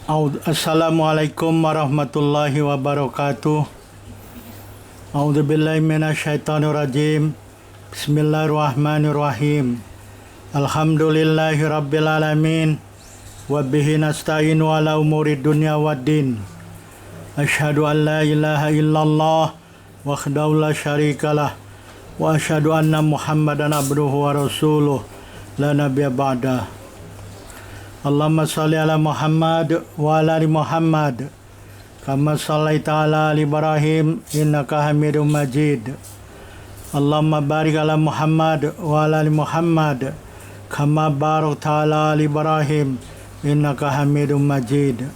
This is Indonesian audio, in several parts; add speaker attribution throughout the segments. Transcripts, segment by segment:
Speaker 1: Assalamualaikum warahmatullahi wabarakatuh. A'udzubillahi minasyaitonirrajim. Bismillahirrahmanirrahim. Alhamdulillahi rabbil alamin. Wa bihi nasta'inu ala umuri dunya waddin. Asyhadu an la ilaha illallah wahdahu la syarikalah wa asyhadu anna Muhammadan abduhu wa rasuluh la nabiyya ba'dah. Allahumma salli ala Muhammad wa ala ali Muhammad kama sallaita ala ali Ibrahim innaka Hamidum Majid. Allahumma barik ala Muhammad wa ala ali Muhammad kama barakta ala ali Ibrahim innaka Hamidum Majid.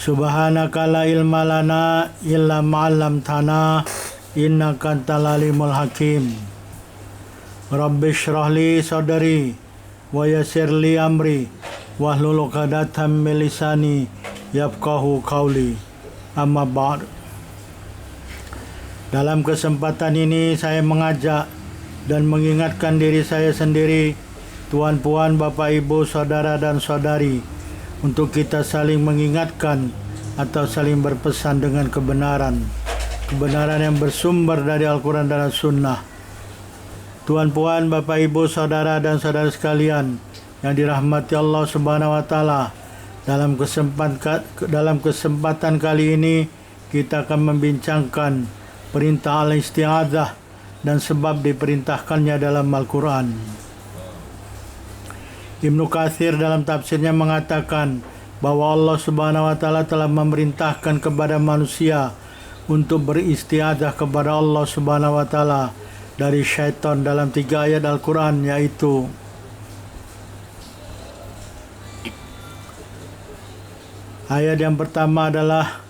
Speaker 1: Subhanaka la ilma lana illa ma 'allamtana innaka antal alimul hakim. Rabbi shrah li sadri wa yassir li amri wahlul 'uqdatam min lisani yafqahu qawli. Amma ba'd. Dalam kesempatan ini saya mengajak dan mengingatkan diri saya sendiri, tuan puan, bapak ibu, saudara dan saudari, untuk kita saling mengingatkan atau saling berpesan dengan kebenaran yang bersumber dari Al-Quran dan As-Sunnah. Tuan puan, bapak ibu, saudara dan saudara sekalian yang dirahmati Allah Subhanahu wa taala, dalam kesempatan kali ini kita akan membincangkan perintah al-isti'adzah dan sebab diperintahkannya dalam Al-Quran. Ibnu Katsir dalam tafsirnya mengatakan bahwa Allah Subhanahu wa taala telah memerintahkan kepada manusia untuk beristi'adzah kepada Allah Subhanahu wa taala dari syaitan dalam 3 ayat Al-Quran, yaitu ayat yang pertama adalah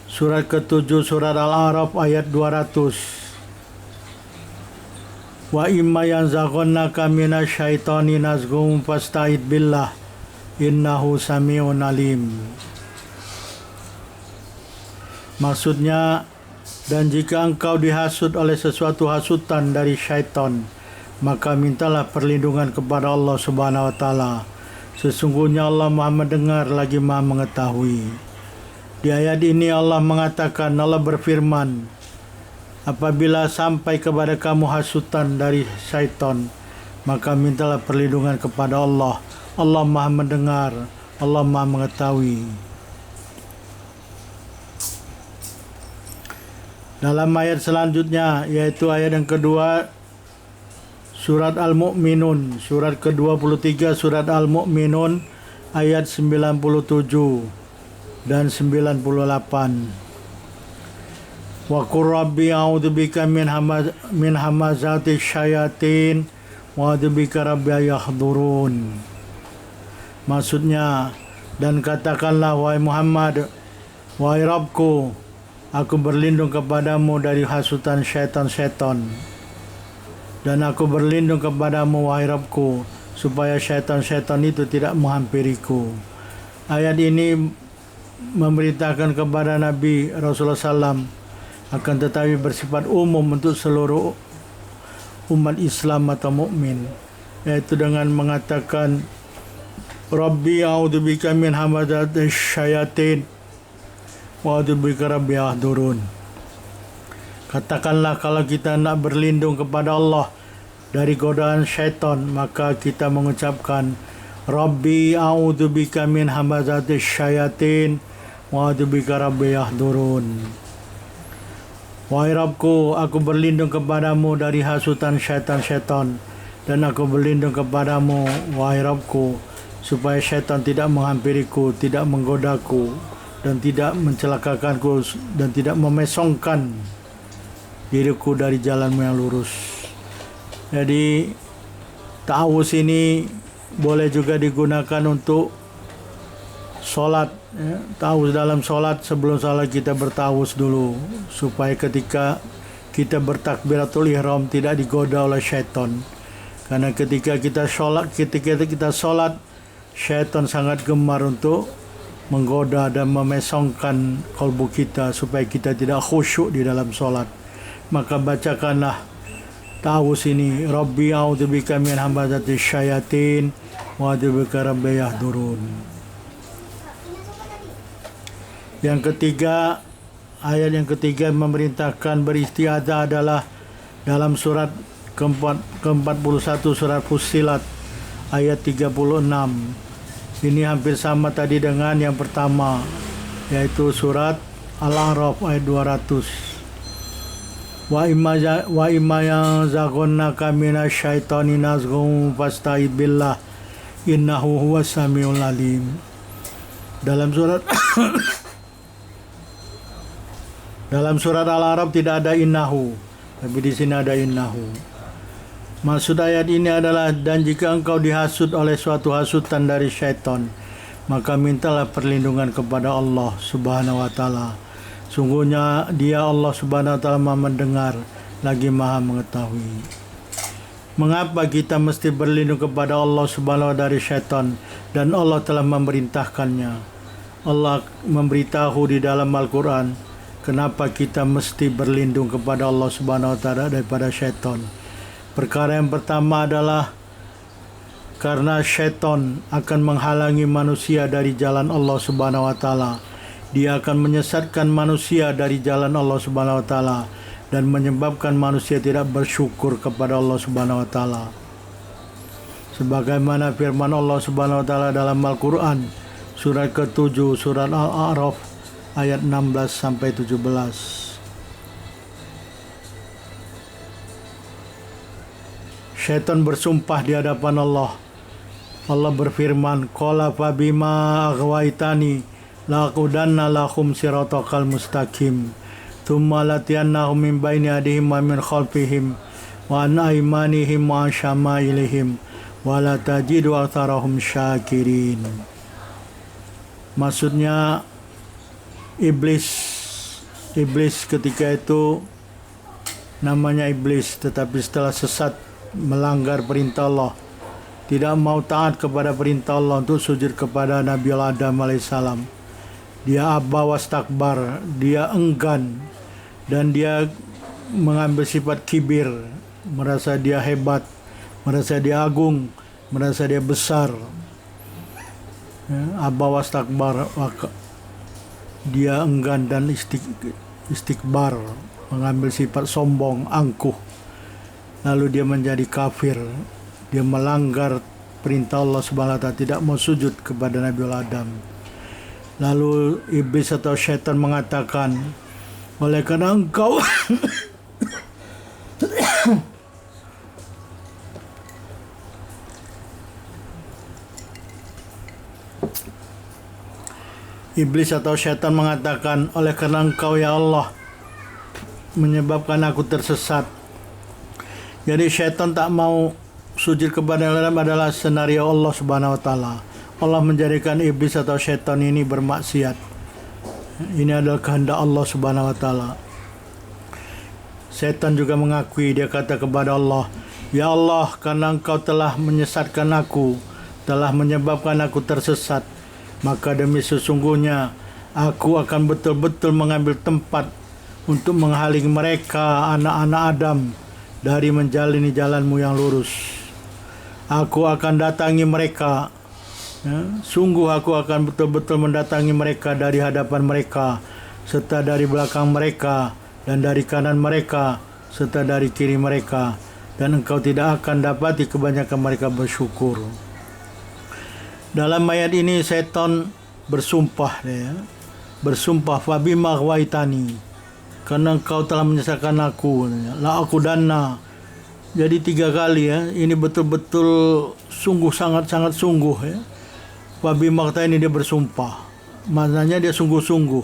Speaker 1: surat ke-7 surat Al-A'raf ayat 200. Wa imma yanzaghannaka minasyaitani nazghum fasta'id billah innahu sami'un alim. Maksudnya, dan jika engkau dihasut oleh sesuatu hasutan dari syaitan, maka mintalah perlindungan kepada Allah Subhanahu wa taala. Sesungguhnya Allah Maha mendengar lagi Maha mengetahui. Di ayat ini Allah mengatakan, Allah berfirman, apabila sampai kepada kamu hasutan dari syaitan, maka mintalah perlindungan kepada Allah. Allah Maha mendengar, Allah Maha mengetahui. Dalam ayat selanjutnya, yaitu ayat yang kedua, surat Al-Mu'minun, surat ke-23 surat Al-Mu'minun ayat 97 dan 98. Wa qur rabbi a'udzubika min hamazati syayatin wa a'udzubika rabbi yahdurun. Maksudnya, dan katakanlah wahai Muhammad, wahai Rabbku, aku berlindung kepadamu dari hasutan syaitan-syaitan, dan aku berlindung kepadamu wahai Rabbku, supaya syaitan-syaitan itu tidak menghampiriku. Ayat ini memerintahkan kepada Nabi Rasulullah SAW, akan tetapi bersifat umum untuk seluruh umat Islam atau mukmin, yaitu dengan mengatakan Rabbi a'udzubika min hamazati syayatin wa a'udzubika rabbi yahdurun. Katakanlah kalau kita nak berlindung kepada Allah dari godaan syaitan, maka kita mengucapkan Rabbi a'udzubika min hamazati syayatin wa a'udzubika rabbi yahdurun. Wahai Rabbku, aku berlindung kepadamu dari hasutan syaitan-syaitan, dan aku berlindung kepadamu wahai Rabbku, supaya syaitan tidak menghampiriku, tidak menggodaku, dan tidak mencelakakanku, dan tidak memesongkan diriku dari jalanmu yang lurus. Jadi ta'awuz ini boleh juga digunakan untuk sholat. Ta'awuz dalam sholat, sebelum sholat kita berta'awuz dulu, supaya ketika kita bertakbiratul ihram tidak digoda oleh syaitan. Karena ketika kita sholat, syaitan sangat gemar untuk menggoda dan memesongkan kalbu kita supaya kita tidak khusyuk di dalam sholat. Maka bacakanlah ta'awuz ini, Rabbi a'udzubika min hamazati syayatin wa a'udzubika rabbi yahdurun. Yang ketiga, ayat yang ketiga memerintahkan beristiadzah adalah dalam surat ke-41 surat Fussilat ayat 36. Ini hampir sama tadi dengan yang pertama, yaitu surat Al-A'raf ayat 200. Wa imma yazaghunnaka minasyaitani nazghun fasta'id billah innahu huwas samiul alim. Dalam surat dalam surat Al-A'raf tidak ada innahu, tapi di sini ada innahu. Maksud ayat ini adalah, dan jika engkau dihasut oleh suatu hasutan dari syaitan, maka mintalah perlindungan kepada Allah Subhanahu wa taala. Sungguhnya Dia Allah Subhanahu wa taala Maha mendengar lagi Maha mengetahui. Mengapa kita mesti berlindung kepada Allah Subhanahu wa taala dari syaitan? Dan Allah telah memerintahkannya. Allah memberitahu di dalam Al-Quran kenapa kita mesti berlindung kepada Allah Subhanahu wa taala daripada syaitan. Perkara yang pertama adalah karena syaitan akan menghalangi manusia dari jalan Allah Subhanahu wa taala. Dia akan menyesatkan manusia dari jalan Allah Subhanahu wa taala dan menyebabkan manusia tidak bersyukur kepada Allah Subhanahu wa taala. Sebagaimana firman Allah Subhanahu wa taala dalam Al-Qur'an surat ke-7 surat Al-A'raf ayat 16 sampai 17. Syaitan bersumpah di hadapan Allah. Allah berfirman, qala fa bima aghwaytani laqudanna lahum siratal mustaqim thumma latiyannahum min baini aydihim wa min khalfihim wa an aymanihim wa an syama'ilihim wa la tajidu aktsarahum syakirin. Maksudnya iblis ketika itu namanya iblis, tetapi setelah sesat melanggar perintah Allah, tidak mau taat kepada perintah Allah untuk sujud kepada Nabi Adam alaihissalam, dia aba wastakbar, dia enggan dan dia mengambil sifat kibir, merasa dia hebat, merasa dia agung, merasa dia besar. Aba wastakbar, dia enggan dan istikbar, mengambil sifat sombong, angkuh. Lalu dia menjadi kafir. Dia melanggar perintah Allah Subhanahu wa taala, tidak mau sujud kepada Nabi Adam. Lalu iblis atau syaitan mengatakan, oleh karena engkau iblis atau syaitan mengatakan, oleh karena engkau ya Allah menyebabkan aku tersesat. Jadi syaitan tak mau sujud kepada Allah adalah senario Allah Subhanahu wa taala. Allah menjadikan iblis atau syaitan ini bermaksiat. Ini adalah kehendak Allah Subhanahu wa taala. Syaitan juga mengakui, dia kata kepada Allah, ya Allah, karena engkau telah menyesatkan aku, telah menyebabkan aku tersesat, maka demi sesungguhnya aku akan betul-betul mengambil tempat untuk menghalangi mereka, anak-anak Adam, dari menjalani jalanmu yang lurus. Aku akan datangi mereka, sungguh aku akan betul-betul mendatangi mereka dari hadapan mereka, serta dari belakang mereka, dan dari kanan mereka, serta dari kiri mereka, dan engkau tidak akan dapati kebanyakan mereka bersyukur. Dalam ayat ini setan bersumpah, bersumpah, fabima aghwaytani, karena engkau telah menyesatkan aku, la aku dana. Jadi 3 kali ini betul-betul sungguh, sangat-sangat sungguh Fabima ini dia bersumpah, maknanya dia sungguh-sungguh.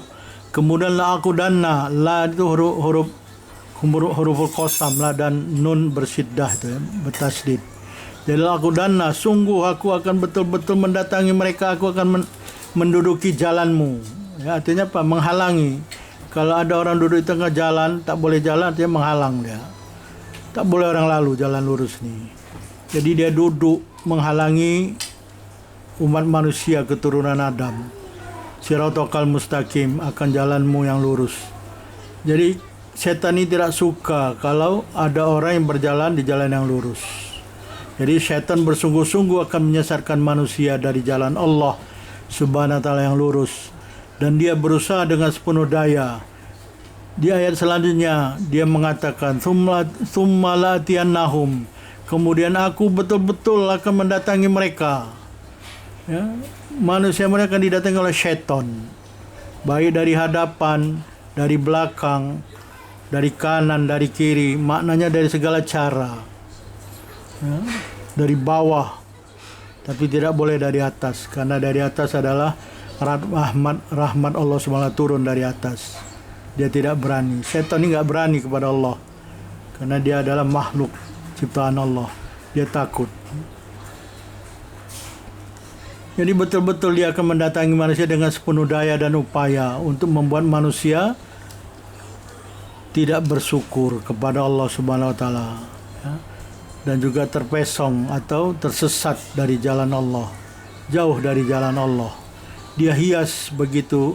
Speaker 1: Kemudian la aku dana, la itu huruf qasam, la dan nun bersyiddah itu bertasydid. Jadi la aku dana, sungguh aku akan betul-betul mendatangi mereka, aku akan menduduki jalanmu. Artinya apa? Menghalangi. Kalau ada orang duduk di tengah jalan, tak boleh jalan, dia menghalang dia. Tak boleh orang lalu jalan lurus nih. Jadi dia duduk menghalangi umat manusia keturunan Adam. Siratal mustaqim, akan jalanmu yang lurus. Jadi setan ini tidak suka kalau ada orang yang berjalan di jalan yang lurus. Jadi setan bersungguh-sungguh akan menyesatkan manusia dari jalan Allah Subhanahu wa taala yang lurus. dan dia berusaha dengan sepenuh daya. Di ayat selanjutnya dia mengatakan summa la'tiyannahum, kemudian aku betul-betul akan mendatangi mereka. Ya, manusia mereka akan didatangi oleh syaitan, baik dari hadapan, dari belakang, dari kanan, dari kiri, maknanya dari segala cara. Ya, dari bawah, tapi tidak boleh dari atas, karena dari atas adalah rahmat Allah SWT turun dari atas. Dia tidak berani. Setan ini nggak berani kepada Allah, karena dia adalah makhluk ciptaan Allah. Dia takut. Jadi betul-betul dia akan mendatangi manusia dengan sepenuh daya dan upaya untuk membuat manusia tidak bersyukur kepada Allah Subhanahu wa taala, ya, dan juga terpesong atau tersesat dari jalan Allah, jauh dari jalan Allah. Dia hias begitu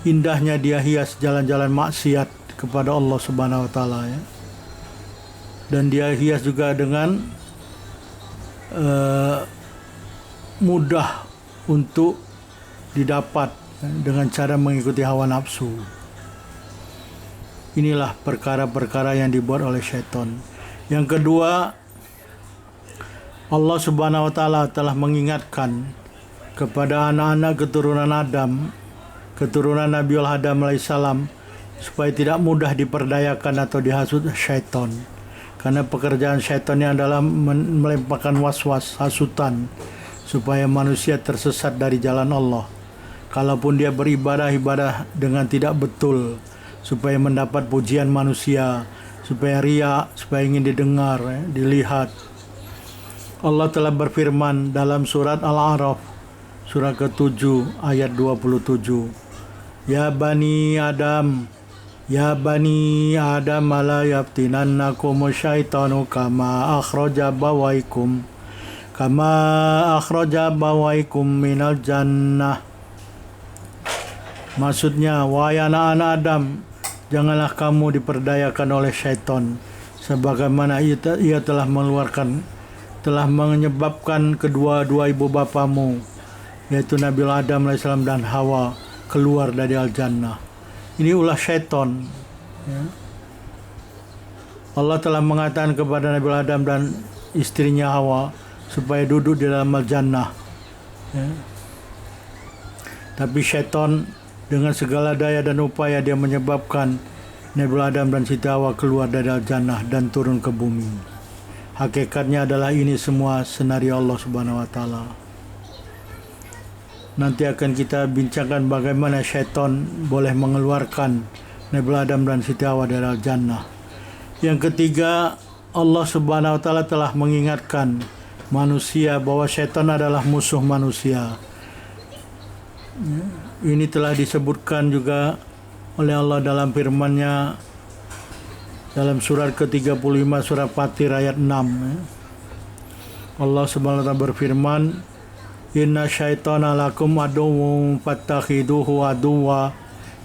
Speaker 1: indahnya, dia hias jalan-jalan maksiat kepada Allah Subhanahu wa taala, ya. Dan dia hias juga dengan mudah untuk didapat dengan cara mengikuti hawa nafsu. Inilah perkara-perkara yang dibuat oleh syaitan. Yang kedua, Allah Subhanahu wa taala telah mengingatkan kepada anak-anak keturunan Adam, keturunan Nabiul Adam alaihissalam, supaya tidak mudah diperdayakan atau dihasut syaitan. Karena pekerjaan syaitan ini adalah melemparkan was-was, hasutan, supaya manusia tersesat dari jalan Allah. Kalaupun dia beribadah dengan tidak betul, supaya mendapat pujian manusia, supaya riya, supaya ingin didengar, dilihat. Allah telah berfirman dalam surat Al-A'raf, surat ke-7 ayat 27. Ya Bani Adam, ya Bani Adam, la yaftinannakum syaitanu kama akhraja bawaikum minal jannah. Maksudnya, wahai anak-anak Adam, janganlah kamu diperdayakan oleh syaitan, sebagaimana ia telah menyebabkan kedua-dua ibu bapamu, yaitu Nabi Adam alaihissalam dan Hawa, keluar dari Al-Jannah. Ini ulah syaitan, ya. Allah telah mengatakan kepada Nabi Adam dan istrinya Hawa supaya duduk di dalam Al-Jannah, ya. Tapi syaitan dengan segala daya dan upaya dia menyebabkan Nabi Adam dan Siti Hawa keluar dari Al-Jannah dan turun ke bumi. Hakikatnya adalah ini semua senario Allah Subhanahu wa taala. Nanti akan kita bincangkan bagaimana syaitan boleh mengeluarkan Nabi Adam dan Siti Hawa dari Al-Jannah. Yang ketiga, Allah Subhanahu wa taala telah mengingatkan manusia bahwa syaitan adalah musuh manusia. Ini telah disebutkan juga oleh Allah dalam firman-Nya dalam surat ke-35 surat Fatir ayat 6. Allah Subhanahu wa taala berfirman, Inna syaitana lakum aduwwun fattakhiduhu aduwwa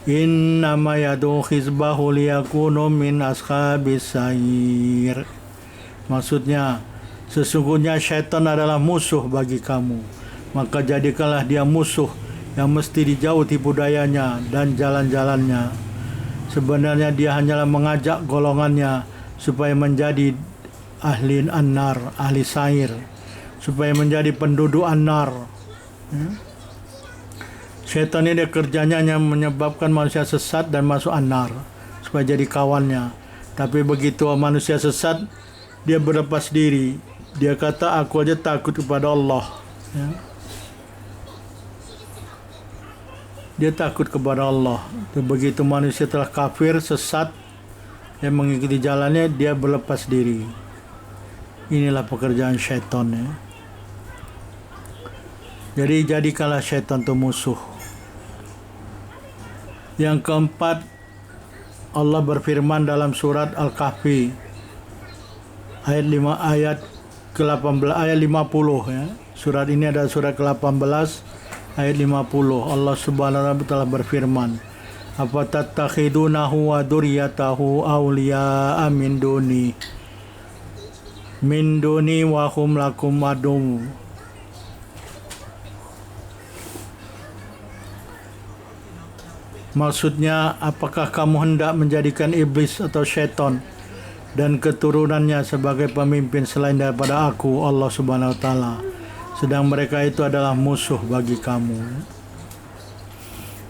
Speaker 1: innama yad'u hizbahu liyakunu min ashabis sa'ir. Maksudnya, sesungguhnya syaitan adalah musuh bagi kamu, maka jadikanlah dia musuh yang mesti dijauh tipu dayanya dan jalan-jalannya. Sebenarnya dia hanyalah mengajak golongannya supaya menjadi ahli an-nar, ahli sa'ir, supaya menjadi penduduk an-nar. Syaitan ini kerjanya hanya menyebabkan manusia sesat dan masuk an-nar supaya jadi kawannya. Tapi begitu manusia sesat, dia berlepas diri. Dia kata, aku aja takut kepada Allah, ya. Dia takut kepada Allah. Begitu manusia telah kafir, sesat, yang mengikuti jalannya, dia berlepas diri. Inilah pekerjaan syaitan, ya. Jadi jadikanlah syaitan itu musuh. Yang keempat, Allah berfirman dalam surat Al-Kahfi ayat 50, ya. Surat ini adalah surat ke-18 ayat 50. Allah Subhanahu wa taala berfirman, afatattakhidunahu wa dzurriyyatahu awliya'a min duni wa hum lakum adu. Maksudnya, apakah kamu hendak menjadikan iblis atau syaitan dan keturunannya sebagai pemimpin selain daripada aku, Allah Subhanahu wa taala, sedang mereka itu adalah musuh bagi kamu.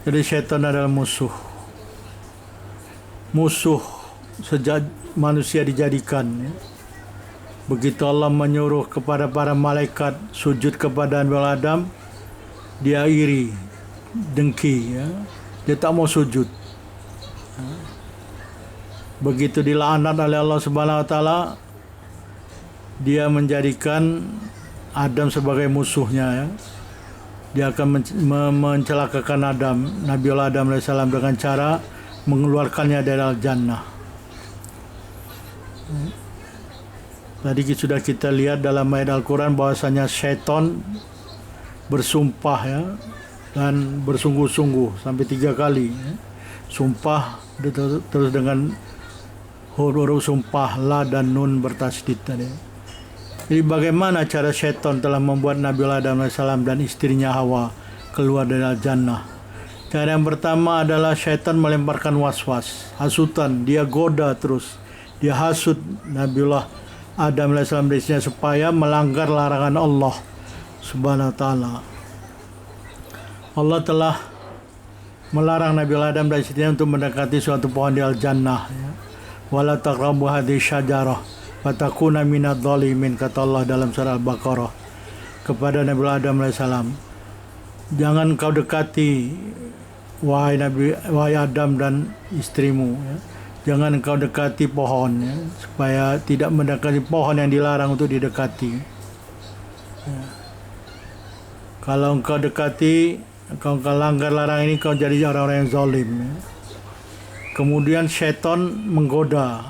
Speaker 1: Jadi syaitan adalah musuh sejak manusia dijadikan. Begitu Allah menyuruh kepada para malaikat sujud kepada Nabi Adam, dia iri, dengki, dia tak mau sujud. Begitu dilaknat oleh Allah Subhanahu wa taala, dia menjadikan Adam sebagai musuhnya. Dia akan mencelakakan Adam, Nabiullah Adam AS, dengan cara mengeluarkannya dari Al-Jannah. Tadi sudah kita lihat dalam ayat Al-Quran bahwasanya syaitan bersumpah dan bersungguh-sungguh sampai 3 kali. Sumpah terus dengan huruf sumpah la dan nun bertasydid tadi. Jadi bagaimana cara syaitan telah membuat Nabiullah Adam AS dan istrinya Hawa keluar dari Al-Jannah? Cara yang pertama adalah syaitan melemparkan waswas, hasutan. Dia goda terus, dia hasut Nabiullah Adam AS dan istrinya supaya melanggar larangan Allah Subhanahu wa taala. Allah telah melarang Nabiullah Adam dan istrinya untuk mendekati suatu pohon di Al-Jannah. Wala taqrabu hadhihi syajarah fatakuna minadh dhalimin, kata Allah dalam surah Al-Baqarah kepada Nabiullah Adam AS. Jangan kau dekati wahai Adam dan istrimu, jangan kau dekati pohon, supaya tidak mendekati pohon yang dilarang untuk didekati. Kalau engkau dekati, kau langgar larangan ini, kau jadi orang-orang yang zalim. Kemudian syaitan menggoda